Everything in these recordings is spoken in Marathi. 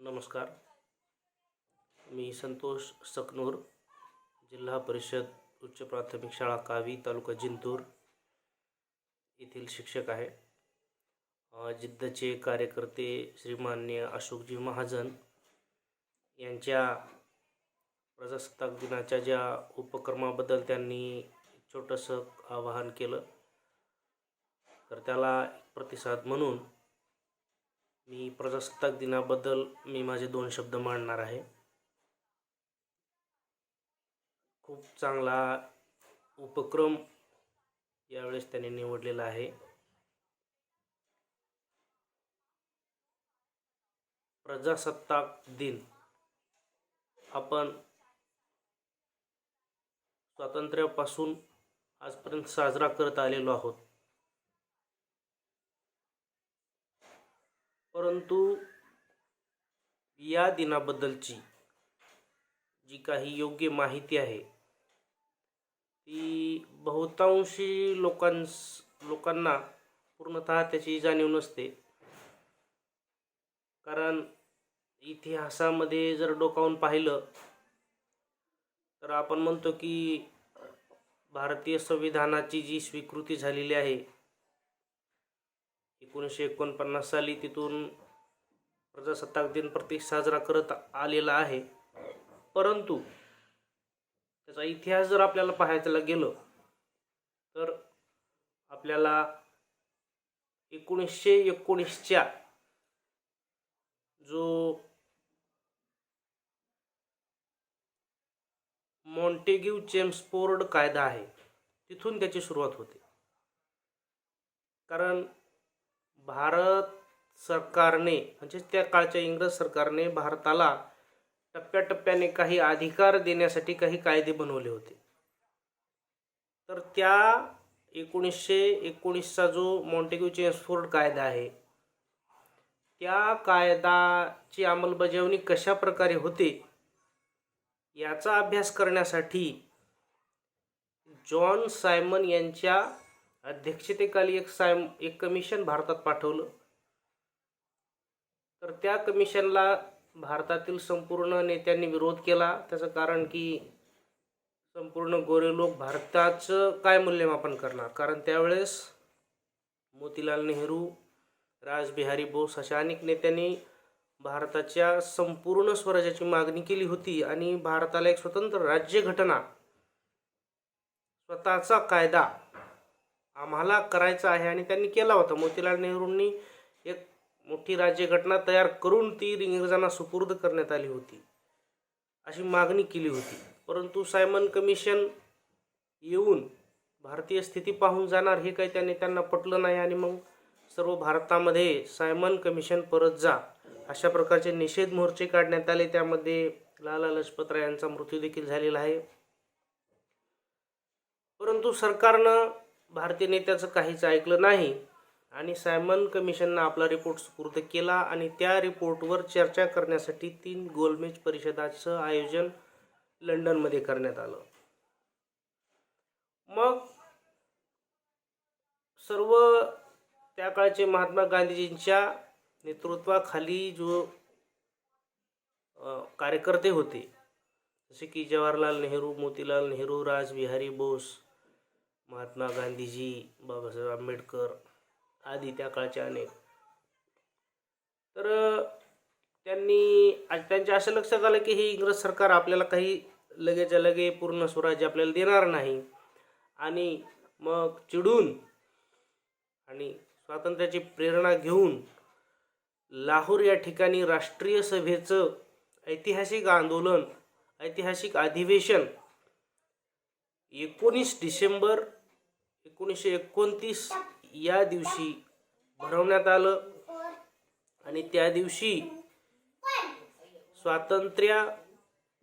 नमस्कार. मी संतोष सकनूर, जिल्हा परिषद उच्च प्राथमिक शाळा कावी, तालुका जिंतूर येथील शिक्षक आहे. जिद्दचे कार्यकर्ते श्रीमान्य अशोकजी महाजन यांच्या प्रजासत्ताक दिनाच्या ज्या उपक्रमाबद्दल त्यांनी छोटंसं आवाहन केलं, तर त्याला प्रतिसाद म्हणून मी प्रजासत्ताक दिनाबद्दल माझे 2 शब्द मांडणार आहे. खूप चांगला उपक्रम यावेळेस त्यांनी निवडलेला आहे. प्रजासत्ताक दिन आपण स्वातंत्र्यापासून आजपर्यंत साजरा करत आलेलो आहोत. परंतु या दिनाबद्दलची जी काही योग्य माहिती आहे ती बहुतांशी लोकांना पूर्णतः त्याची जाणीव नसते. कारण इतिहासामध्ये जर डोकावून पाहिलं तर आपण म्हणतो की भारतीय संविधानाची जी स्वीकृती झालेली आहे 1949 साली, तिथून प्रजासत्ताक दिन प्रत्येक साजरा करत आलेला आहे. परंतु त्याचा इतिहास जर आपल्याला पाहायला गेलं तर आपल्याला 1919च्या जो मॉन्टेग्यू चेम्सफोर्ड कायदा आहे तिथून त्याची सुरुवात होते. कारण भारत सरकारने म्हणजे त्या काळच्या इंग्रज सरकारने भारताला टप्प्याटप्प्याने काही अधिकार देण्यासाठी काही कायदे बनवले होते. तर त्या 1919चा जो मॉन्टेग्यू चेम्सफोर्ड कायदा आहे त्या कायद्याची अंमलबजावणी कशा प्रकारे होते याचा अभ्यास करण्यासाठी जॉन सायमन यांच्या अध्यक्षतेखाली एक कमिशन भारतात पाठवलं. तर त्या कमिशनला भारतातील संपूर्ण नेत्यांनी विरोध केला. त्याचं कारण की संपूर्ण गोरे लोक भारताचं काय मूल्यमापन करणार. कारण त्यावेळेस मोतीलाल नेहरू, रासबिहारी बोस अशा अनेक नेत्यांनी भारताच्या संपूर्ण स्वराज्याची मागणी केली होती आणि भारताला एक स्वतंत्र राज्यघटना, स्वतःचा कायदा आम्हाला करायचा आहे आणि त्यांनी केला होता. मोतीलाल नेहरूंनी एक मोठी राज्यघटना तयार करून ती इंग्रजांना सुपूर्द करण्यात आली होती, अशी मागणी केली होती. परंतु सायमन कमिशन येऊन भारतीय स्थिती पाहून जाणार हे काही त्यांना पटलं नाही आणि मग सर्व भारतामध्ये सायमन कमिशन परत जा अशा प्रकारचे निषेध मोर्चे काढण्यात आले. त्यामध्ये लाला लजपतराय यांचा मृत्यू देखील झालेला आहे. परंतु सरकारनं भारतीय नेत्याचं काहीच ऐकलं नाही आणि सायमन कमिशननं आपला रिपोर्ट सुपूर्द केला आणि त्या रिपोर्टवर चर्चा करण्यासाठी 3 गोलमेज परिषदाचं आयोजन लंडनमध्ये करण्यात आलं. मग सर्व त्या काळचे महात्मा गांधीजींच्या नेतृत्वाखाली जो कार्यकर्ते होते जसे की जवाहरलाल नेहरू, मोतीलाल नेहरू, रासबिहारी बोस, महात्मा गांधीजी, बाबासाहेब आंबेडकर आदी त्या काळचे अनेक, तर त्यांच्या असं लक्षात आलं की हे इंग्रज सरकार आपल्याला काही लगेच्या लगे पूर्ण स्वराज्य आपल्याला देणार नाही आणि मग चिडून आणि स्वातंत्र्याची प्रेरणा घेऊन लाहोर या ठिकाणी राष्ट्रीय सभेचं ऐतिहासिक आंदोलन, ऐतिहासिक अधिवेशन 19 डिसेंबर 1929 या दिवशी भरवण्यात आलं आणि त्या दिवशी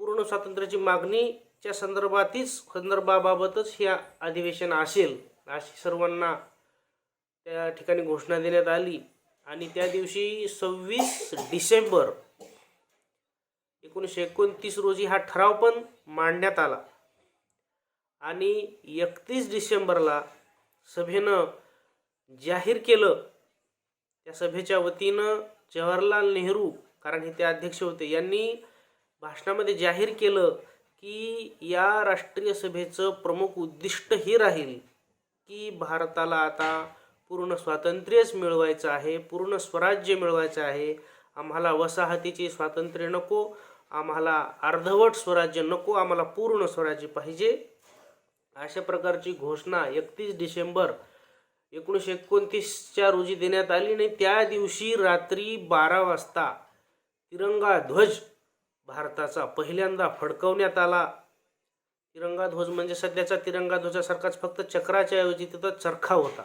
पूर्ण स्वातंत्र्याची मागणीच्या संदर्भाबाबतच हे अधिवेशन असेल अशी सर्वांना त्या ठिकाणी घोषणा देण्यात आली. आणि त्या दिवशी 26 डिसेंबर 1929 रोजी हा ठराव पण मांडण्यात आला आणि 31 डिसेंबरला सभेनं जाहीर केलं. त्या सभेच्या वतीनं जवाहरलाल नेहरू कारण हे ते अध्यक्ष होते, यांनी भाषणामध्ये जाहीर केलं की या राष्ट्रीय सभेचं प्रमुख उद्दिष्ट हे राहील की भारताला आता पूर्ण स्वातंत्र्यच मिळवायचं आहे, पूर्ण स्वराज्य मिळवायचं आहे. आम्हाला वसाहतीचे स्वातंत्र्य नको, आम्हाला अर्धवट स्वराज्य नको, आम्हाला पूर्ण स्वराज्य पाहिजे. अशा प्रकारची घोषणा 31 डिसेंबर 1929च्या रोजी देण्यात आली. आणि त्या दिवशी रात्री 12 वाजता तिरंगा ध्वज भारताचा पहिल्यांदा फडकवण्यात आला. तिरंगा ध्वज म्हणजे सध्याचा तिरंगा ध्वजासारखाच, फक्त चक्राच्या ऐवजी तिथं चरखा होता.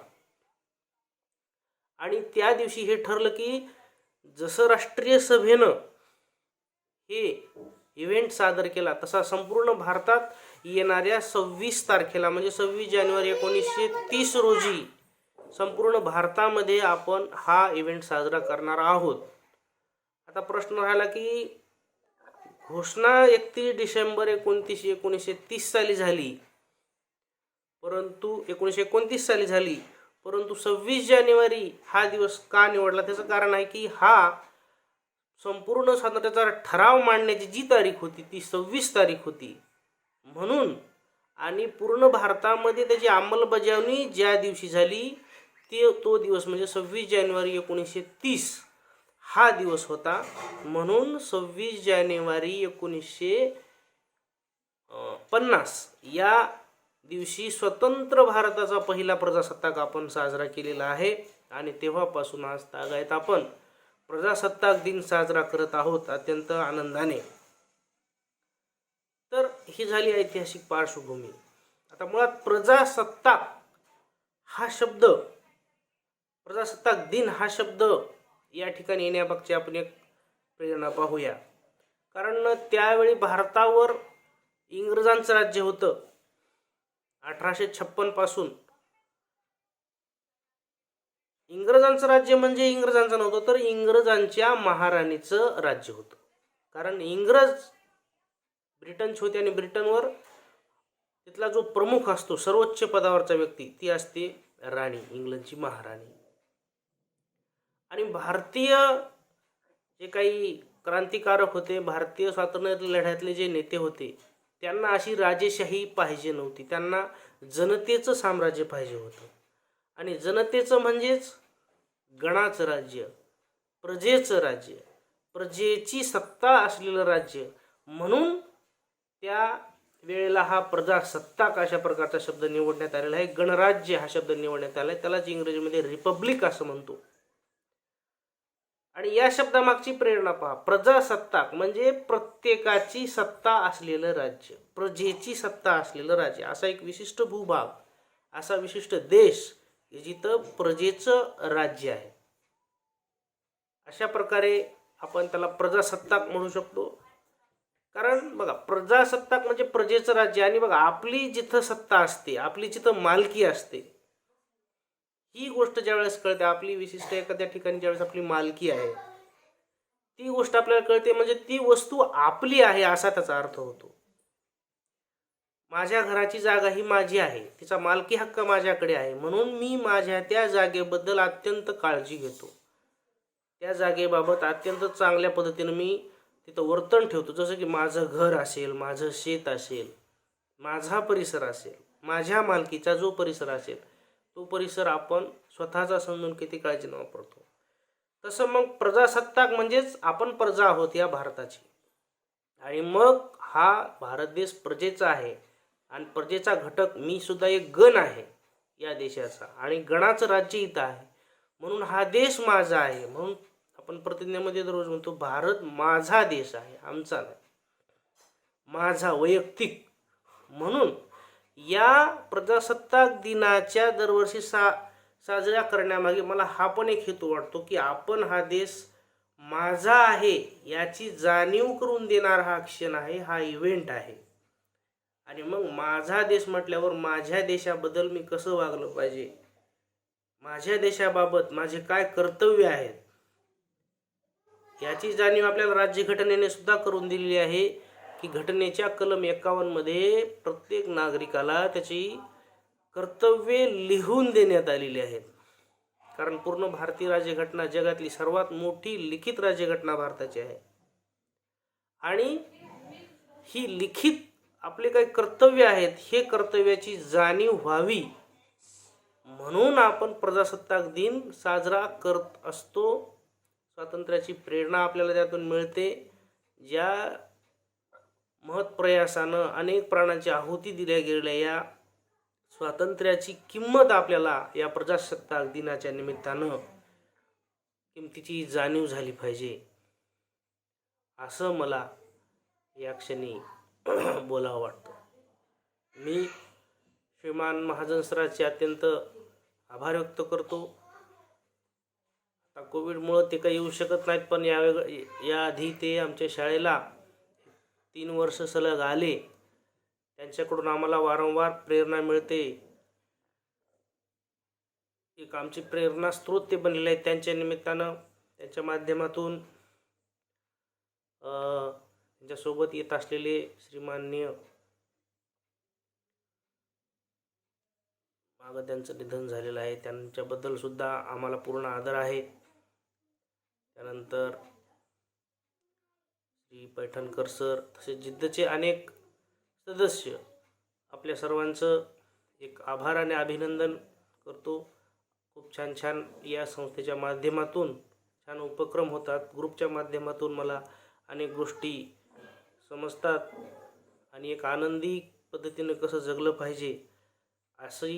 आणि त्या दिवशी हे ठरलं की जसं राष्ट्रीय सभेनं हे इव्हेंट सादर केला, तसा संपूर्ण भारतात येणाऱ्या 26 तारखेला म्हणजे 26 जानेवारी 1930 रोजी संपूर्ण भारतामध्ये आपण हा इव्हेंट साजरा करणार आहोत. आता प्रश्न राहिला की घोषणा 31 डिसेंबर 1930 साली झाली, परंतु 1929 साली झाली, परंतु 26 जानेवारी हा दिवस का निवडला? त्याचं कारण आहे की हा संपूर्ण स्वातंत्र्याचा ठराव मांडण्याची जी तारीख होती ती 26 तारीख होती म्हणून, आणि पूर्ण भारतामध्ये त्याची अंमलबजावणी ज्या दिवशी झाली तो दिवस म्हणजे 26 जानेवारी 1930 हा दिवस होता. म्हणून 26 जानेवारी 1950 या दिवशी स्वतंत्र भारताचा पहिला प्रजासत्ताक आपण साजरा केलेला आहे. आणि तेव्हापासून आज तागायत आपण प्रजासत्ताक दिन साजरा करत आहोत अत्यंत आनंदाने. तर ही झाली ऐतिहासिक पार्श्वभूमी. आता मुळात प्रजासत्ताक हा शब्द, प्रजासत्ताक दिन हा शब्द या ठिकाणी येण्यामागची आपण एक प्रेरणा पाहूया. कारण त्यावेळी भारतावर इंग्रजांचं राज्य होतं. 1856 पासून इंग्रजांचं राज्य म्हणजे इंग्रजांचं नव्हतं, तर इंग्रजांच्या महाराणीचं राज्य होतं. कारण इंग्रज ब्रिटनचे होते आणि ब्रिटनवर तिथला जो प्रमुख असतो, सर्वोच्च पदावरचा व्यक्ती, ती असते राणी, इंग्लंडची महाराणी. आणि भारतीय जे काही क्रांतिकारक होते, भारतीय स्वातंत्र्य लढ्यातले जे नेते होते, त्यांना अशी राजेशाही पाहिजे नव्हती. त्यांना जनतेचं साम्राज्य पाहिजे होतं. आणि जनतेचं म्हणजेच गणाचं राज्य, प्रजेचं राज्य, प्रजेची सत्ता असलेलं राज्य. म्हणून त्या वेळेला हा प्रजासत्ताक अशा प्रकारचा शब्द निवडण्यात आलेला आहे. गणराज्य हा शब्द निवडण्यात आला आहे, त्यालाच इंग्रजीमध्ये रिपब्लिक असं म्हणतो. आणि या शब्दामागची प्रेरणा पहा. प्रजासत्ताक म्हणजे प्रत्येकाची सत्ता असलेलं राज्य, प्रजेची सत्ता असलेलं राज्य, असा एक विशिष्ट भूभाग, असा विशिष्ट देश जिथं प्रजेचं राज्य आहे. अशा प्रकारे आपण त्याला प्रजासत्ताक म्हणू शकतो. कारण बघा, प्रजासत्ताक म्हणजे प्रजेचं राज्य. आणि बघा, आपली जिथं सत्ता असते, आपली जिथं मालकी असते, ही गोष्ट ज्यावेळेस कळते, आपली विशिष्ट एखाद्या ठिकाणी ज्यावेळेस आपली मालकी आहे, ती गोष्ट आपल्याला कळते. म्हणजे ती वस्तू आपली आहे असा त्याचा अर्थ होतो. माझ्या घराची जागा ही माझी आहे, तिचा मालकी हक्क माझ्याकडे आहे, म्हणून मी माझ्या त्या जागेबद्दल अत्यंत काळजी घेतो. त्या जागेबाबत अत्यंत चांगल्या पद्धतीने मी तिथं वर्तन ठेवतो. जसं की माझं घर असेल, माझं शेत असेल, माझा परिसर असेल, माझ्या मालकीचा जो परिसर असेल, तो परिसर आपण स्वतःचा समजून किती काळजीने वापरतो. तसं मग प्रजासत्ताक म्हणजेच आपण प्रजा आहोत या भारताची. आणि मग हा भारत देश प्रजेचा आहे. आणि प्रजेचा घटक मी सुद्धा एक गण आहे या देशाचा, आणि गणाचं राज्य इथं आहे. म्हणून हा देश माझा आहे. म्हणून आपण प्रतिज्ञेमध्ये दररोज म्हणतो, भारत माझा देश आहे, आमचा नाही, माझा वैयक्तिक. म्हणून या प्रजासत्ताक दिनाच्या दरवर्षी साजऱ्या करण्यामागे मला हा पण एक हेतू वाटतो की आपण हा देश माझा आहे याची जाणीव करून देणारा हा क्षण आहे, हा इव्हेंट आहे. आणि मग माझा देश म्हटल्यावर माझ्या देशाबद्दल मी कसं वागलं पाहिजे, माझ्या देशाबाबत माझे काय कर्तव्य आहेत, याची जाणीव आपल्याला राज्यघटनेने सुद्धा करून दिलेली आहे. की घटनेच्या कलम 51 मध्ये प्रत्येक नागरिकाला त्याची कर्तव्ये लिहून देण्यात आलेली आहेत. कारण पूर्ण भारतीय राज्यघटना जगातली सर्वात मोठी लिखित राज्यघटना भारताची आहे. आणि ही लिखित आपले काही कर्तव्य आहेत, हे कर्तव्याची जाणीव व्हावी म्हणून आपण प्रजासत्ताक दिन साजरा करत असतो. स्वातंत्र्याची प्रेरणा आपल्याला त्यातून मिळते. ज्या महत्प्रयासानं अनेक प्राणांची आहुती दिल्या गेलेल्या या स्वातंत्र्याची किंमत आपल्याला या प्रजासत्ताक दिनाच्या निमित्तानं किमतीची जाणीव झाली पाहिजे, असं मला या क्षणी बोलावं वाटतं. मी श्रीमान महाजन सरांचे अत्यंत आभार व्यक्त करतो. आता कोविडमुळं ते काही येऊ शकत नाहीत, पण याआधी ते आमच्या शाळेला 3 वर्ष सलग आले. त्यांच्याकडून आम्हाला वारंवार प्रेरणा मिळते. एक आमची प्रेरणा स्रोत ते बनलेले आहेत. त्यांच्या निमित्तानं त्यांच्या माध्यमातून त्यांच्यासोबत येत असलेले श्रीमाननीय, मागं त्यांचं निधन झालेलं आहे, त्यांच्याबद्दल सुद्धा आम्हाला पूर्ण आदर आहे. त्यानंतर श्री पैठणकर सर, तसेच जिद्दचे अनेक सदस्य, आपल्या सर्वांचं एक आभार आणि अभिनंदन करतो. खूप छान छान या संस्थेच्या माध्यमातून छान उपक्रम होतात. ग्रुपच्या माध्यमातून मला अनेक गोष्टी समजतात आणि एक आनंदी पद्धतीने कसं जगलं पाहिजे अशी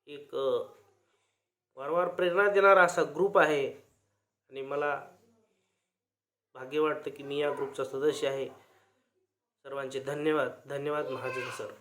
एक वारंवार प्रेरणा देणारा असा ग्रुप आहे. आणि मला भाग्य वाटतं की मी या ग्रुपचा सदस्य आहे. सर्वांचे धन्यवाद. धन्यवाद महाजन सर.